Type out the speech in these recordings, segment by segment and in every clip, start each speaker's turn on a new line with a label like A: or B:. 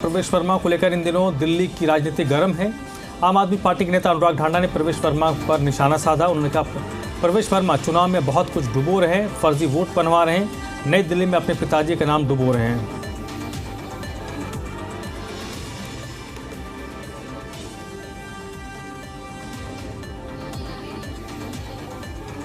A: प्रवेश वर्मा को लेकर इन दिनों दिल्ली की राजनीति गर्म है। आम आदमी पार्टी के नेता अनुराग ढांडा ने प्रवेश वर्मा पर निशाना साधा। उन्होंने कहा प्रवेश वर्मा चुनाव में बहुत कुछ डुबो रहे हैं, फर्जी वोट बनवा रहे हैं, नई दिल्ली में अपने पिताजी का नाम डुबो रहे हैं।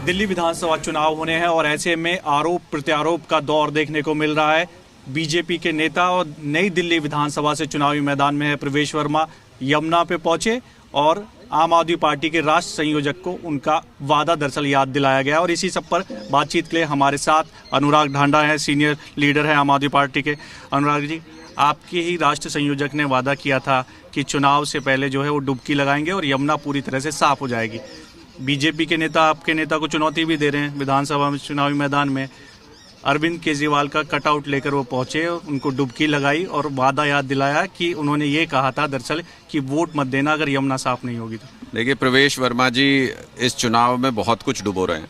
B: दिल्ली विधानसभा चुनाव होने हैं और ऐसे में आरोप प्रत्यारोप का दौर देखने को मिल रहा है। बीजेपी के नेता और नई दिल्ली विधानसभा से चुनावी मैदान में है प्रवेश वर्मा यमुना पे पहुंचे और आम आदमी पार्टी के राष्ट्र संयोजक को उनका वादा दरअसल याद दिलाया गया। और इसी सब पर बातचीत के लिए हमारे साथ अनुराग ढांडा है, सीनियर लीडर है आम आदमी पार्टी के। अनुराग जी, आपके ही राष्ट्र संयोजक ने वादा किया था कि चुनाव से पहले जो है वो डुबकी लगाएंगे और यमुना पूरी तरह से साफ हो जाएगी। बीजेपी के नेता आपके नेता को चुनौती भी दे रहे हैं विधानसभा में, चुनावी मैदान में। अरविंद केजरीवाल का कटआउट लेकर वो पहुंचे, उनको डुबकी लगाई और वादा याद दिलाया कि उन्होंने ये कहा था दरअसल कि वोट मत देना अगर यमुना साफ नहीं होगी तो।
C: देखिए, प्रवेश वर्मा जी इस चुनाव में बहुत कुछ डुबो रहे हैं।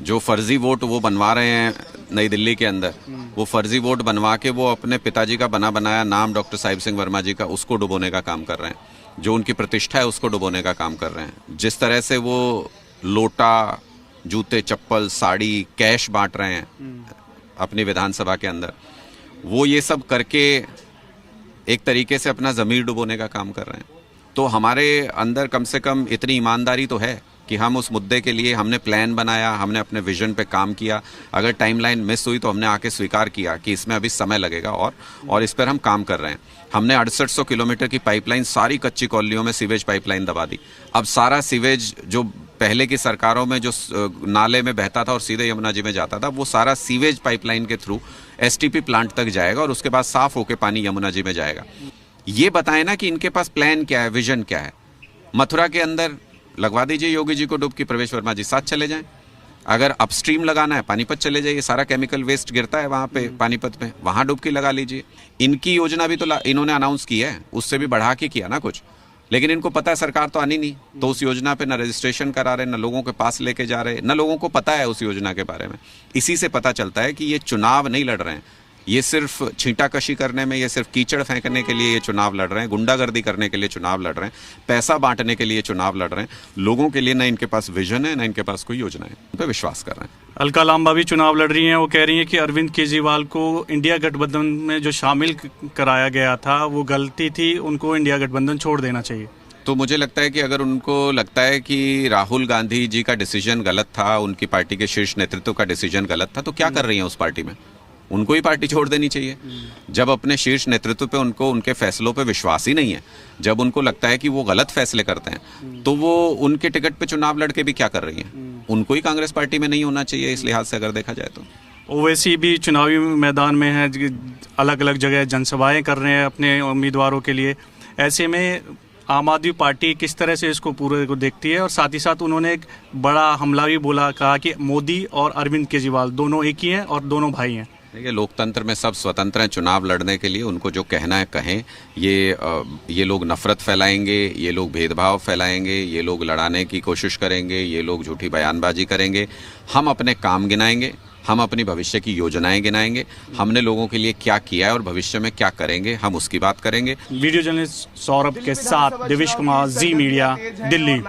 C: जो फर्जी वोट वो बनवा रहे हैं नई दिल्ली के अंदर, वो फर्जी वोट बनवा के वो अपने पिताजी का बना बनाया नाम डॉक्टर साहिब सिंह वर्मा जी का, उसको डुबोने का काम कर रहे हैं। जो उनकी प्रतिष्ठा है उसको डुबोने का काम कर रहे हैं। जिस तरह से वो लोटा, जूते, चप्पल, साड़ी, कैश बांट रहे हैं अपनी विधानसभा के अंदर, वो ये सब करके एक तरीके से अपना ज़मीर डुबोने का काम कर रहे हैं। तो हमारे अंदर कम से कम इतनी ईमानदारी तो है कि हम उस मुद्दे के लिए हमने प्लान बनाया, हमने अपने विजन पे काम किया। अगर टाइमलाइन मिस हुई तो हमने आके स्वीकार किया कि इसमें अभी समय लगेगा और इस पर हम काम कर रहे हैं। हमने 6800 किलोमीटर की पाइपलाइन सारी कच्ची कॉलोनियों में सीवेज पाइपलाइन दबा दी। अब सारा सीवेज जो पहले की सरकारों में जो नाले में बहता था और सीधे यमुना जी में जाता था, वो सारा सीवेज पाइपलाइन के थ्रू एसटीपी प्लांट तक जाएगा और उसके बाद साफ होकर पानी यमुना जी में जाएगा। ये बताएं ना कि इनके पास प्लान क्या है, विजन क्या है। मथुरा के अंदर लगवा दीजिए योगी जी को डुबकी, प्रवेश वर्मा जी साथ चले जाएं। अगर अपस्ट्रीम लगाना है पानीपत चले जाइए, सारा केमिकल वेस्ट गिरता है वहाँ पे पानीपत में, वहाँ डुबकी लगा लीजिए। इनकी योजना भी तो इन्होंने अनाउंस की है, उससे भी बढ़ा के किया ना कुछ, लेकिन इनको पता है सरकार तो आनी नहीं, तो उस योजना पे न रजिस्ट्रेशन करा रहे, न लोगों के पास लेके जा रहे, न लोगों को पता है उस योजना के बारे में। इसी से पता चलता है कि ये चुनाव नहीं लड़ रहे हैं, ये सिर्फ छींटाकशी करने में, ये सिर्फ कीचड़ फेंकने के लिए ये चुनाव लड़ रहे हैं, गुंडागर्दी करने के लिए चुनाव लड़ रहे हैं, पैसा बांटने के लिए चुनाव लड़ रहे हैं। लोगों के लिए ना इनके पास विजन है, ना इनके पास कोई योजना है, उन पर विश्वास कर रहे हैं।
B: अलका लांबा भी चुनाव लड़ रही हैं। वो कह रही हैं कि अरविंद केजरीवाल को इंडिया गठबंधन में जो शामिल कराया गया था वो गलती थी, उनको इंडिया गठबंधन छोड़ देना चाहिए।
C: तो मुझे लगता है कि अगर उनको लगता है कि राहुल गांधी जी का डिसीजन गलत था, उनकी पार्टी के शीर्ष नेतृत्व का डिसीजन गलत था, तो क्या कर रही हैं उस पार्टी में? उनको ही पार्टी छोड़ देनी चाहिए। जब अपने शीर्ष नेतृत्व पे उनको उनके फैसलों पे विश्वास ही नहीं है, जब उनको लगता है कि वो गलत फैसले करते हैं, तो वो उनके टिकट पे चुनाव लड़के भी क्या कर रही हैं? उनको ही कांग्रेस पार्टी में नहीं होना चाहिए इस लिहाज से अगर देखा जाए तो।
B: ओवैसी भी चुनावी मैदान में है, अलग अलग जगह जनसभाएं कर रहे हैं अपने उम्मीदवारों के लिए। ऐसे में आम आदमी पार्टी किस तरह से इसको पूरे को देखती है? और साथ ही साथ उन्होंने एक बड़ा हमला भी बोला, कहा कि मोदी और अरविंद केजरीवाल दोनों एक ही हैं और दोनों भाई हैं।
C: देखिए, लोकतंत्र में सब स्वतंत्र हैं चुनाव लड़ने के लिए, उनको जो कहना है कहें। ये लोग नफरत फैलाएंगे, ये लोग भेदभाव फैलाएंगे, ये लोग लड़ाने की कोशिश करेंगे, ये लोग झूठी बयानबाजी करेंगे। हम अपने काम गिनाएंगे, हम अपनी भविष्य की योजनाएं गिनाएंगे, हमने लोगों के लिए क्या किया है और भविष्य में क्या करेंगे, हम उसकी बात करेंगे।
B: वीडियो जर्नलिस्ट सौरभ के साथ देवेश कुमार, जी मीडिया, दिल्ली।